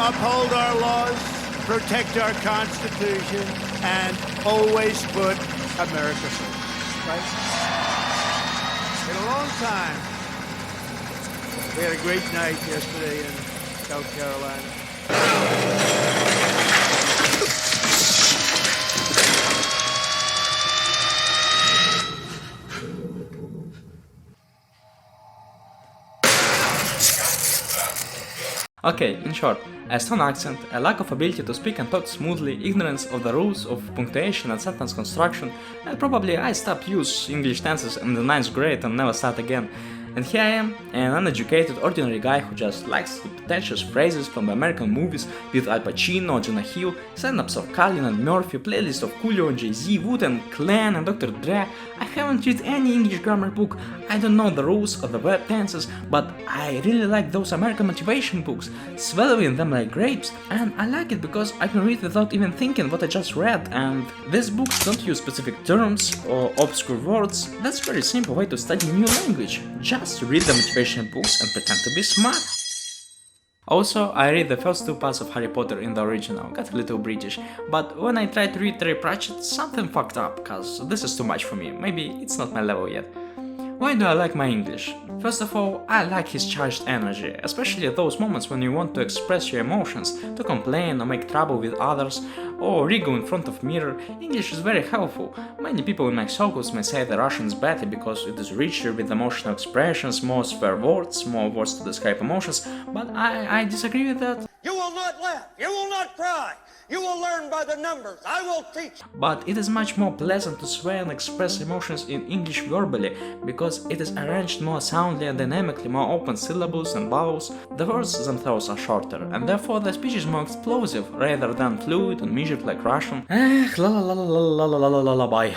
uphold our laws, protect our Constitution, and always put America first. Right? In a long time. We had a great night yesterday in South Carolina. Okay, in short, a strong accent, a lack of ability to speak and talk smoothly, ignorance of the rules of punctuation and sentence construction, and probably I stopped use English tenses in the 9th grade and never start again. And here I am, an uneducated, ordinary guy who just likes the pretentious phrases from the American movies with Al Pacino, Jonah Hill, stand-ups of Carlin and Murphy, playlist of Coolio and Jay-Z, Wu-Tang Clan and Dr. Dre. I haven't read any English grammar book, I don't know the rules of the verb tenses, but I really like those American motivation books, swallowing them like grapes, and I like it because I can read without even thinking what I just read, and these books don't use specific terms or obscure words. That's a very simple way to study a new language. Just read the motivation books and pretend to be smart. Also, I read the first 2 parts of Harry Potter in the original, got a little British, but when I tried to read Terry Pratchett, something fucked up, cause this is too much for me, maybe it's not my level yet. Why do I like my English? First of all, I like his charged energy, especially at those moments when you want to express your emotions, to complain or make trouble with others, or wriggle in front of mirror. English is very helpful. Many people in my circles may say the Russian is better because it is richer with emotional expressions, more swear words, more words to describe emotions, but I disagree with that. You will not laugh, you will not cry, you will learn by the numbers, I will teach. But it is much more pleasant to swear and express emotions in English verbally, because it is arranged more soundly and dynamically, more open syllables and vowels. The words themselves are shorter, and therefore the speech is more explosive, rather than fluid and measured like Russian. La la la la la la la la la la bye.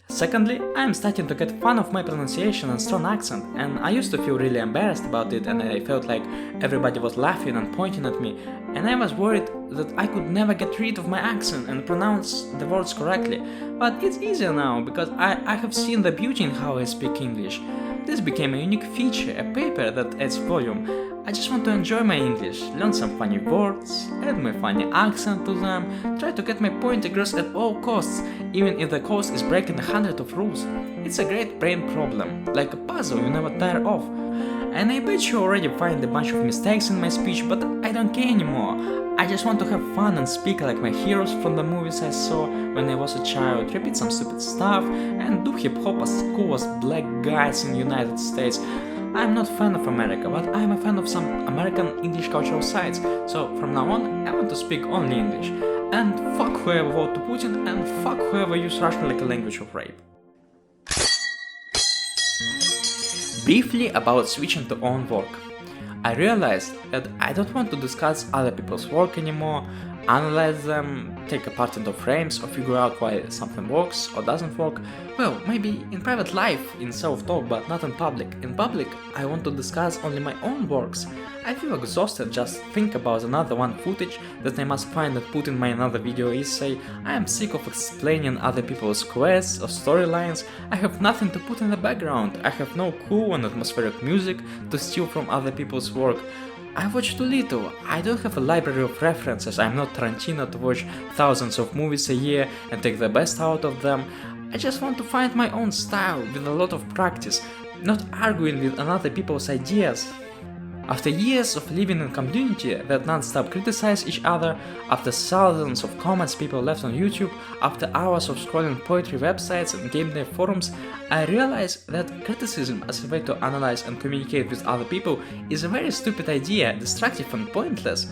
Secondly, I am starting to get fun of my pronunciation and strong accent, and I used to feel really embarrassed about it, and I felt like everybody was laughing and pointing at me, and I was worried that I could never get rid of my accent and pronounce the words correctly. But it's easier now, because I have seen the beauty in how I speak English. This became a unique feature, a paper that adds volume. I just want to enjoy my English, learn some funny words, add my funny accent to them, try to get my point across at all costs, even if the cost is breaking 100 of rules. It's a great brain problem, like a puzzle you never tire of. And I bet you already find a bunch of mistakes in my speech, but I don't care anymore. I just want to have fun and speak like my heroes from the movies I saw when I was a child, repeat some stupid stuff, and do hip-hop as cool as black guys in the United States. I'm not a fan of America, but I'm a fan of some American English cultural sites, so from now on I want to speak only English. And fuck whoever voted to Putin, and fuck whoever used Russian like a language of rape. Briefly about switching to own work. I realized that I don't want to discuss other people's work anymore, analyze them, take apart into frames, or figure out why something works or doesn't work. Well, maybe in private life, in self-talk, but not in public. In public, I want to discuss only my own works. I feel exhausted just think about another one footage that I must find and put in my another video essay. I am sick of explaining other people's quests or storylines. I have nothing to put in the background. I have no cool and atmospheric music to steal from other people's work. I watch too little, I don't have a library of references, I'm not Tarantino to watch thousands of movies a year and take the best out of them. I just want to find my own style with a lot of practice, not arguing with other people's ideas. After years of living in a community that non-stop criticize each other, after thousands of comments people left on YouTube, after hours of scrolling poetry websites and game dev forums, I realize that criticism as a way to analyze and communicate with other people is a very stupid idea, destructive and pointless.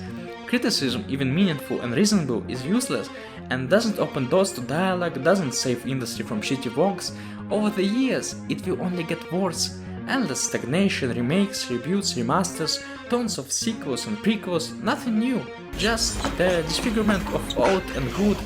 Criticism, even meaningful and reasonable, is useless and doesn't open doors to dialogue, doesn't save industry from shitty works. Over the years, it will only get worse. Endless stagnation, remakes, reboots, remasters, tons of sequels and prequels, nothing new, just the disfigurement of old and good,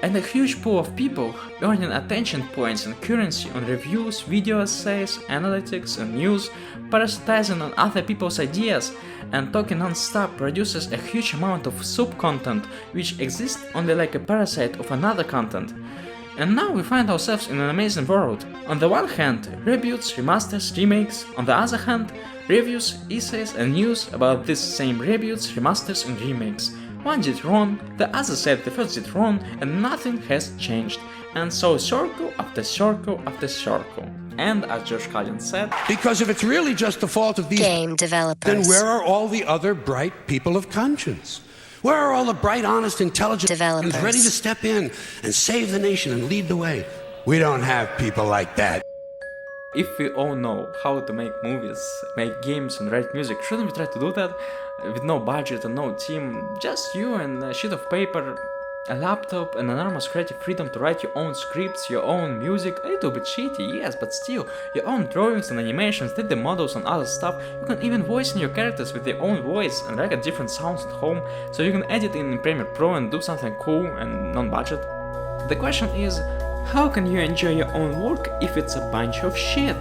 and a huge pool of people earning attention points and currency on reviews, video essays, analytics and news, parasitizing on other people's ideas, and talking non-stop produces a huge amount of sub-content which exists only like a parasite of another content. And now we find ourselves in an amazing world. On the one hand, reboots, remasters, remakes. On the other hand, reviews, essays and news about these same reboots, remasters and remakes. One did wrong, the other said the first did wrong, and nothing has changed. And so circle after circle after circle. And as Josh Cullen said, because if it's really just the fault of these game developers, then where are all the other bright people of conscience? Where are all the bright, honest, intelligent Developers ready to step in and save the nation and lead the way? We don't have people like that. if we all know how to make movies, make games and write music, shouldn't we try to do that with no budget and no team? Just you and a sheet of paper, a laptop and enormous creative freedom to write your own scripts, your own music, a little bit shitty, yes, but still, your own drawings and animations, 3D models and other stuff. You can even voice in your characters with your own voice and record different sounds at home, so you can edit in Premiere Pro and do something cool and non-budget. The question is, how can you enjoy your own work if it's a bunch of shit?